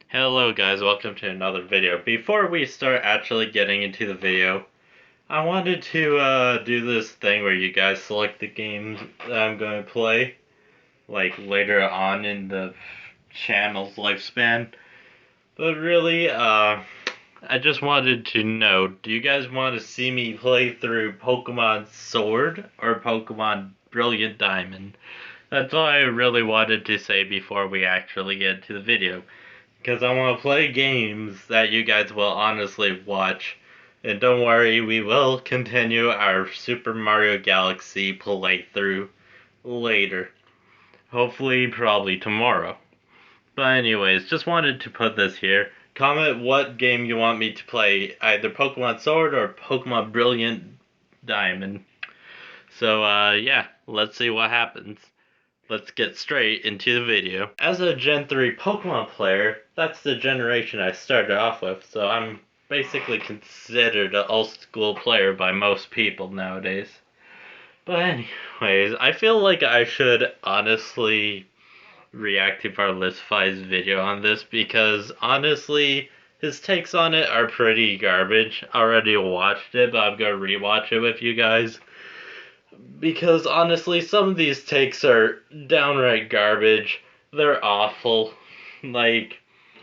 Hello guys, welcome to another video. Before we start actually getting into the video, I wanted to do this thing where you guys select the games that I'm going to play, like later on in the channel's lifespan. But really, I just wanted to know, do you guys want to see me play through Pokemon Sword or Pokemon Brilliant Diamond? That's all I really wanted to say before we actually get to the video. Because I want to play games that you guys will honestly watch. And don't worry, we will continue our Super Mario Galaxy playthrough later. Hopefully, probably tomorrow. But anyways, just wanted to put this here. Comment what game you want me to play, either Pokemon Sword or Pokemon Brilliant Diamond. So, yeah, let's see what happens. Let's get straight into the video. As a Gen 3 Pokemon player, that's the generation I started off with, so I'm basically considered an old school player by most people nowadays. But anyways, I feel like I should honestly react to Verlisify's video on this because honestly, his takes on it are pretty garbage. I already watched it, but I'm gonna rewatch it with you guys. Because honestly, some of these takes are downright garbage. They're awful. Like,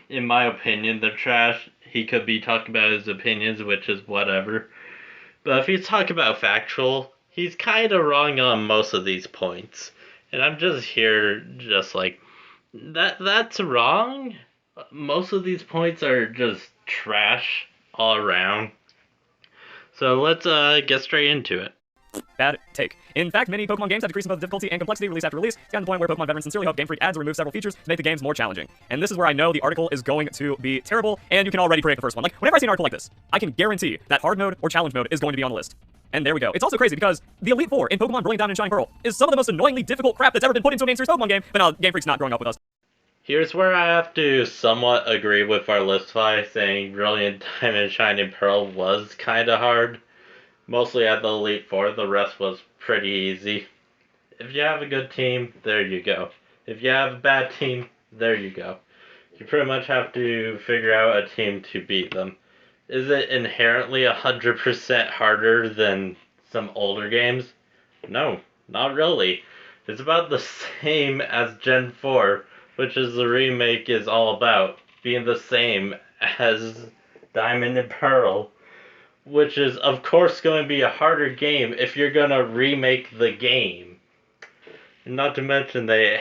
in my opinion, they're trash. He could be talking about his opinions, which is whatever. But if he's talking about factual, he's kind of wrong on most of these points. And I'm just here, just like, that's wrong. Most of these points are just trash all around. So let's get straight into it. Bad take. In fact, many Pokemon games have decreased in both difficulty and complexity release after release, down to the point where Pokemon veterans sincerely hope Game Freak adds or removes several features to make the games more challenging. And this is where I know the article is going to be terrible, and you can already predict the first one. Like, whenever I see an article like this, I can guarantee that hard mode or challenge mode is going to be on the list. And there we go. It's also crazy because the Elite Four in Pokemon Brilliant Diamond and Shining Pearl is some of the most annoyingly difficult crap that's ever been put into a mainstream Pokemon game, but now Game Freak's not growing up with us. Here's where I have to somewhat agree with Verlisify, saying Brilliant Diamond and Shining Pearl was kinda hard. Mostly at the Elite Four, the rest was pretty easy. If you have a good team, there you go. If you have a bad team, there you go. You pretty much have to figure out a team to beat them. Is it inherently 100% harder than some older games? No, not really. It's about the same as Gen 4, which is the remake is all about, being the same as Diamond and Pearl, which is of course going to be a harder game if you're going to remake the game. Not to mention they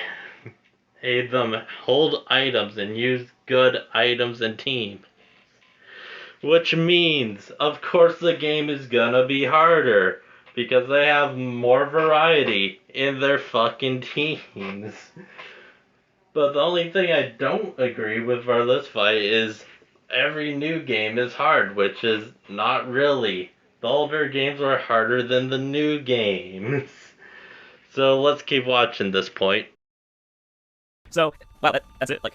made them hold items and use good items and teams. Which means, of course, the game is gonna be harder because they have more variety in their fucking teams. But the only thing I don't agree with Verlisify is every new game is hard, which is not really. The older games were harder than the new games. So let's keep watching this point. So, wow, that's it. Like,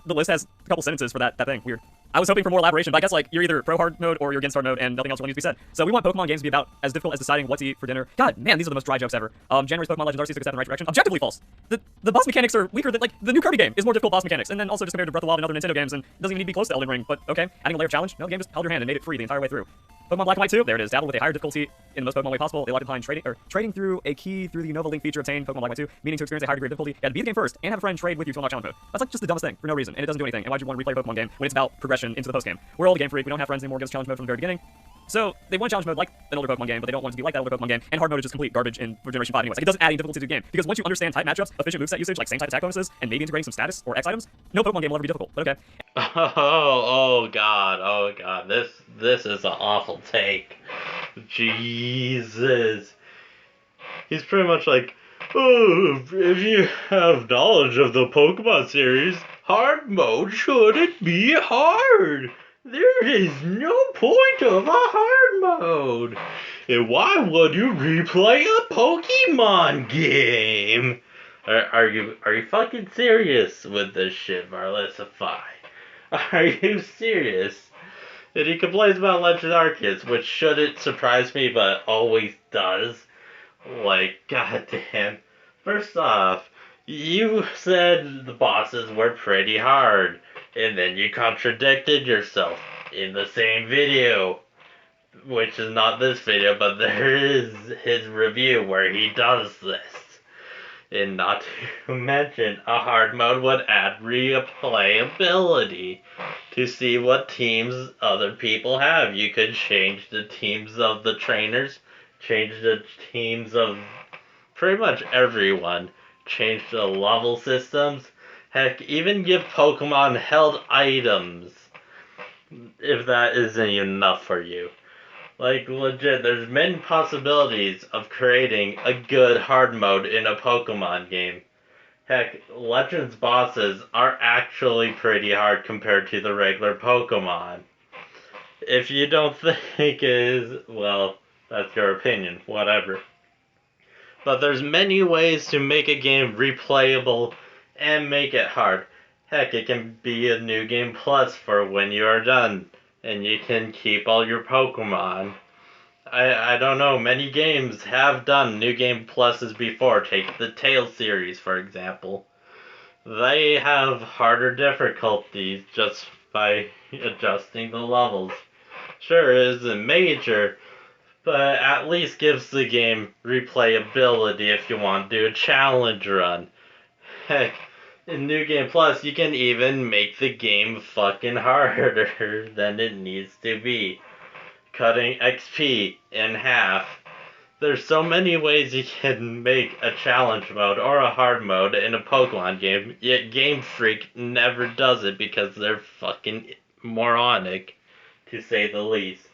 the list has a couple sentences for that thing. Weird. I was hoping for more elaboration, but I guess, like, you're either pro hard mode or you're against hard mode, and nothing else really needs to be said. So we want Pokemon games to be about as difficult as deciding what to eat for dinner. God, man, these are the most dry jokes ever. January's Pokemon Legends Arceus took a step in the right direction. Objectively false. The boss mechanics are weaker than, like, the new Kirby game is more difficult boss mechanics, and then also just compared to Breath of the Wild and other Nintendo games, and doesn't even need to be close to Elden Ring, but okay. Adding a layer of challenge? No, the game just held your hand and made it free the entire way through. Pokemon Black and White 2, there it is. Dabbled with a higher difficulty in the most Pokemon way possible. They locked behind trading through a key through the Nova Link feature obtained Pokemon Black and White 2, meaning to experience a higher degree of difficulty. You had to beat the game first and have a friend trade with you to unlock challenge mode. That's like just the dumbest thing for no reason, and it doesn't do anything. And why'd you want to replay a Pokemon game when it's about progression into the post game? We're all a Game Freak. We don't have friends anymore. Gives challenge mode from the very beginning. So they want challenge mode like an older Pokemon game, but they don't want it to be like that older Pokemon game. And hard mode is just complete garbage in Generation 5 anyways. Like, it doesn't add any difficulty to the game because once you understand type matchups, efficient moveset usage, like same type attack bonuses, and maybe integrating some status or X items, no Pokemon game will ever be difficult. But okay. Oh god, this is an awful take. Jesus. He's pretty much like, oh, if you have knowledge of the Pokemon series, hard mode shouldn't be hard. There is no point of a hard mode. And why would you replay a Pokemon game? Are you fucking serious with this shit, Verlisify? Are you serious? And he complains about Legend Arceus, which shouldn't surprise me, but always does. Like, goddamn. First off, you said the bosses were pretty hard. And then you contradicted yourself in the same video, which is not this video, but there is his review where he does this. And not to mention, a hard mode would add replayability to see what teams other people have. You could change the teams of the trainers, change the teams of pretty much everyone, change the level systems, heck, even give Pokemon held items if that isn't enough for you. Like, legit, there's many possibilities of creating a good hard mode in a Pokemon game. Heck, Legends bosses are actually pretty hard compared to the regular Pokemon. If you don't think it is, well, that's your opinion, whatever. But there's many ways to make a game replayable and make it hard. Heck, it can be a new game plus for when you are done, and you can keep all your Pokemon. I don't know, many games have done new game pluses before. Take the Tales series, for example. They have harder difficulties just by adjusting the levels. Sure, it isn't major, but at least gives the game replayability if you want to do a challenge run. Heck, in New Game Plus, you can even make the game fucking harder than it needs to be, cutting XP in half. There's so many ways you can make a challenge mode or a hard mode in a Pokemon game, yet Game Freak never does it because they're fucking moronic, to say the least.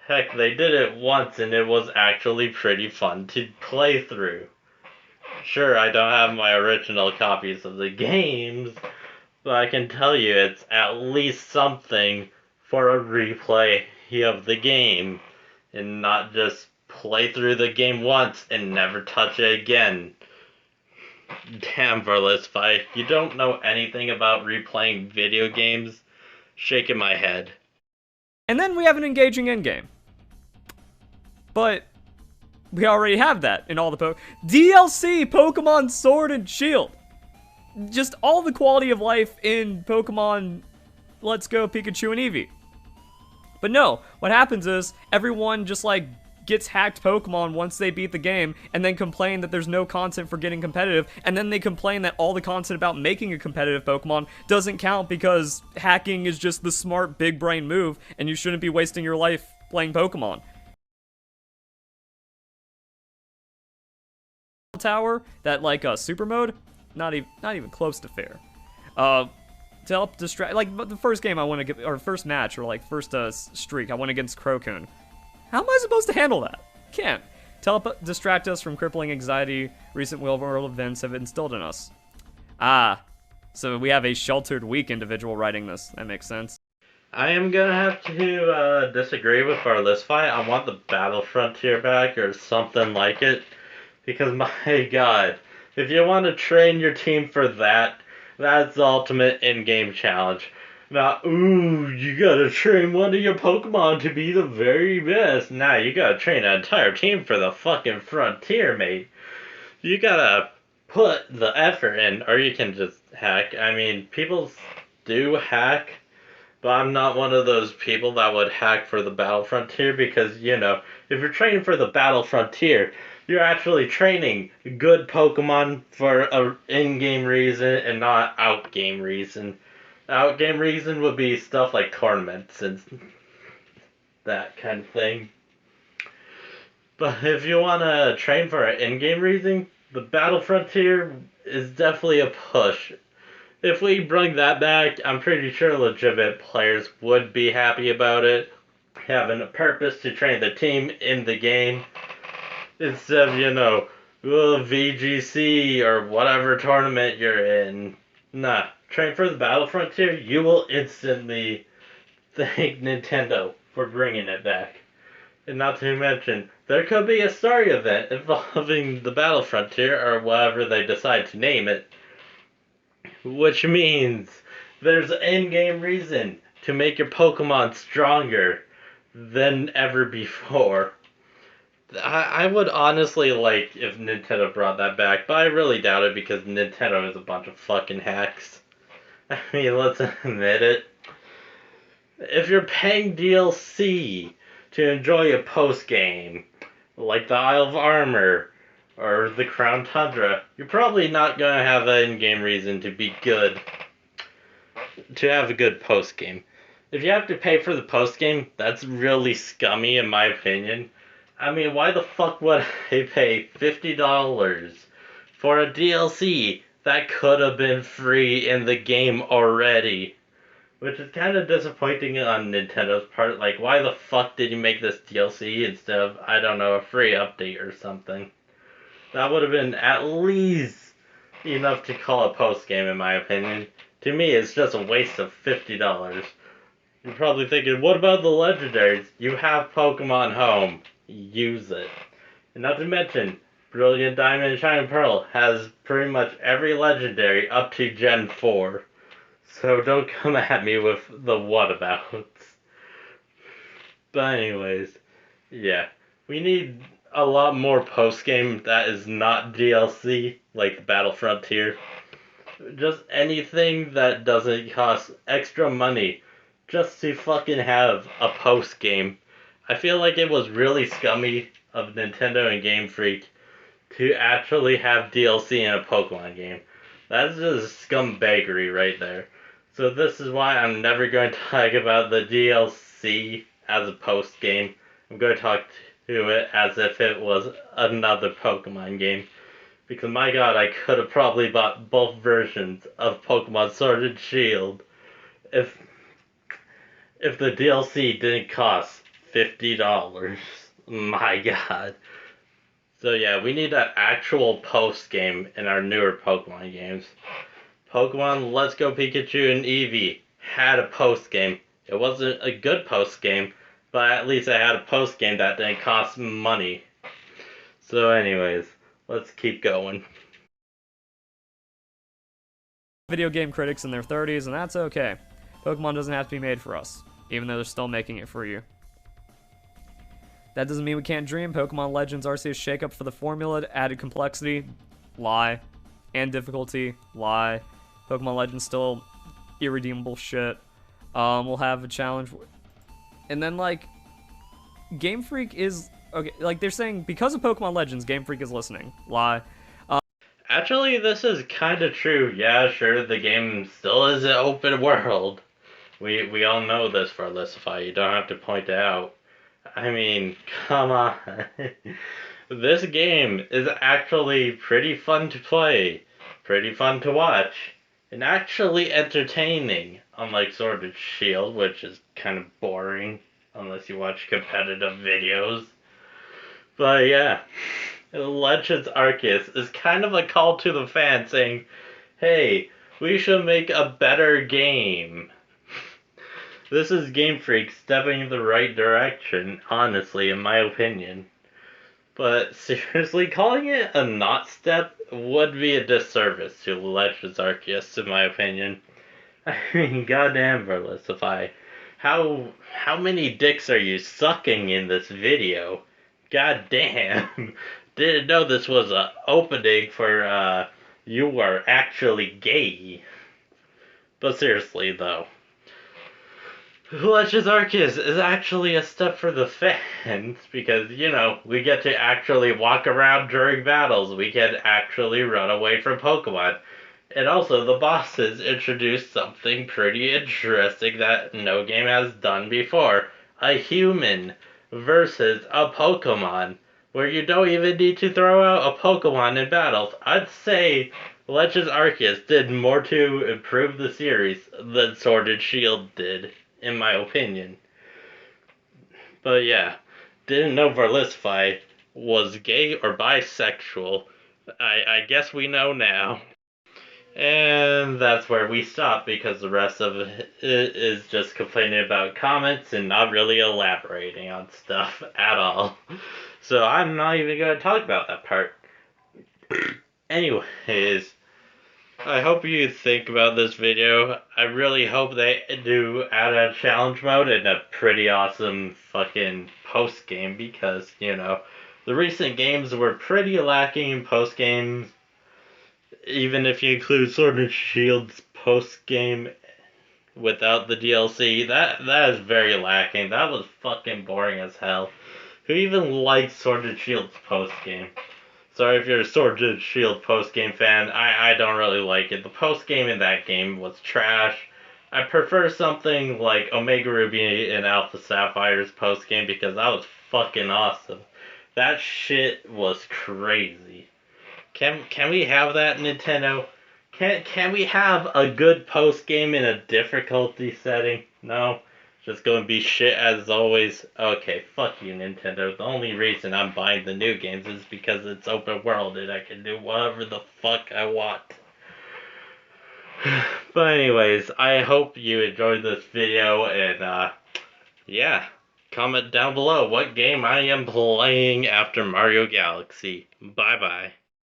Heck, they did it once and it was actually pretty fun to play through. Sure, I don't have my original copies of the games, but I can tell you it's at least something for a replay of the game, and not just play through the game once and never touch it again. Damn, Verlisify, you don't know anything about replaying video games? Shaking my head. And then we have an engaging endgame. But we already have that in all the DLC Pokemon Sword and Shield. Just all the quality of life in Pokemon Let's Go Pikachu and Eevee. But no, what happens is everyone just like gets hacked Pokemon once they beat the game and then complain that there's no content for getting competitive, and then they complain that all the content about making a competitive Pokemon doesn't count because hacking is just the smart big brain move and you shouldn't be wasting your life playing Pokemon. Tower, that like super mode, not even close to fair. To help distract, like the first game I won or first match or like first streak I won against Crocoon. How am I supposed to handle that? Can't. To help distract us from crippling anxiety recent real world events have instilled in us. Ah, so we have a sheltered, weak individual writing this. That makes sense. I am gonna have to disagree with Verlisify. I want the Battle Frontier back or something like it. Because, my god, if you want to train your team for that, that's the ultimate in-game challenge. Now, ooh, you gotta train one of your Pokemon to be the very best. Nah, you gotta train an entire team for the fucking frontier, mate. You gotta put the effort in, or you can just hack. I mean, people do hack, but I'm not one of those people that would hack for the Battle Frontier because, you know, if you're training for the Battle Frontier, you're actually training good Pokemon for a in-game reason and not out-game reason. Out-game reason would be stuff like tournaments and that kind of thing. But if you want to train for an in-game reason, the Battle Frontier is definitely a push. If we bring that back, I'm pretty sure legitimate players would be happy about it. Having a purpose to train the team in the game. Instead of, you know, VGC or whatever tournament you're in. Nah, train for the Battle Frontier, you will instantly thank Nintendo for bringing it back. And not to mention, there could be a story event involving the Battle Frontier or whatever they decide to name it. Which means there's an in-game reason to make your Pokemon stronger than ever before. I would honestly like if Nintendo brought that back, but I really doubt it because Nintendo is a bunch of fucking hacks. I mean, let's admit it. If you're paying DLC to enjoy a post game, like the Isle of Armor or the Crown Tundra, you're probably not going to have an in-game reason to be good, to have a good post game. If you have to pay for the post game, that's really scummy in my opinion. I mean, why the fuck would I pay $50 for a DLC that could have been free in the game already? Which is kind of disappointing on Nintendo's part. Like, why the fuck did you make this DLC instead of, I don't know, a free update or something? That would have been at least enough to call a post game, in my opinion. To me, it's just a waste of $50. You're probably thinking, what about the legendaries? You have Pokemon Home. Use it. And not to mention, Brilliant Diamond and Shining Pearl has pretty much every legendary up to Gen 4. So don't come at me with the whatabouts. But anyways, yeah. We need a lot more post-game that is not DLC, like the Battle Frontier. Just anything that doesn't cost extra money just to fucking have a post-game. I feel like it was really scummy of Nintendo and Game Freak to actually have DLC in a Pokemon game. That's just scumbaggery right there. So this is why I'm never going to talk about the DLC as a post game. I'm going to talk to it as if it was another Pokemon game. Because my god, I could have probably bought both versions of Pokemon Sword and Shield if the DLC didn't cost $50. My god. So yeah, we need an actual post game in our newer Pokemon games. Pokemon Let's Go Pikachu and Eevee had a post game. It wasn't a good post game, but at least it had a post game that didn't cost money. So anyways, let's keep going. Video game critics in their 30s, and that's okay. Pokemon doesn't have to be made for us, even though they're still making it for you. That doesn't mean we can't dream. Pokemon Legends Arceus shakeup for the formula, added complexity, lie, and difficulty, lie. Pokemon Legends still irredeemable shit. We'll have a challenge, and then like, Game Freak is okay. Like they're saying because of Pokemon Legends, Game Freak is listening. Lie. Actually, this is kind of true. Yeah, sure, the game still is an open world. We all know this for Verlisify. You don't have to point it out. I mean, come on. This game is actually pretty fun to play, pretty fun to watch, and actually entertaining, unlike Sword and Shield, which is kind of boring unless you watch competitive videos. But yeah, Legends Arceus is kind of a call to the fans saying, hey, we should make a better game. This is Game Freak stepping in the right direction, honestly, in my opinion. But seriously, calling it a not step would be a disservice to Legends Arceus, in my opinion. I mean, goddamn, Verlisify. How many dicks are you sucking in this video? Goddamn. Didn't know this was a opening for, you are actually gay. But seriously, though. Legends Arceus is actually a step for the fans because, you know, we get to actually walk around during battles. We can actually run away from Pokemon. And also, the bosses introduced something pretty interesting that no game has done before. A human versus a Pokemon, where you don't even need to throw out a Pokemon in battles. I'd say Legends Arceus did more to improve the series than Sword and Shield did, in my opinion. But yeah, didn't know Verlisify was gay or bisexual. I guess we know now. And that's where we stop because the rest of it is just complaining about comments and not really elaborating on stuff at all. So I'm not even going to talk about that part. Anyways, I hope you think about this video. I really hope they do add a challenge mode and a pretty awesome fucking post game because, you know, the recent games were pretty lacking in post games. Even if you include Sword and Shield's post game without the DLC. That is very lacking. That was fucking boring as hell. Who even likes Sword and Shield's post game? Sorry if you're a Sword and Shield post game fan. I don't really like it. The post game in that game was trash. I prefer something like Omega Ruby and Alpha Sapphire's post game because that was fucking awesome. That shit was crazy. Can we have that, Nintendo? Can we have a good post game in a difficulty setting? No. Just gonna be shit as always. Okay, fuck you, Nintendo. The only reason I'm buying the new games is because it's open world and I can do whatever the fuck I want. But anyways, I hope you enjoyed this video and yeah. Comment down below what game I am playing after Mario Galaxy. Bye bye.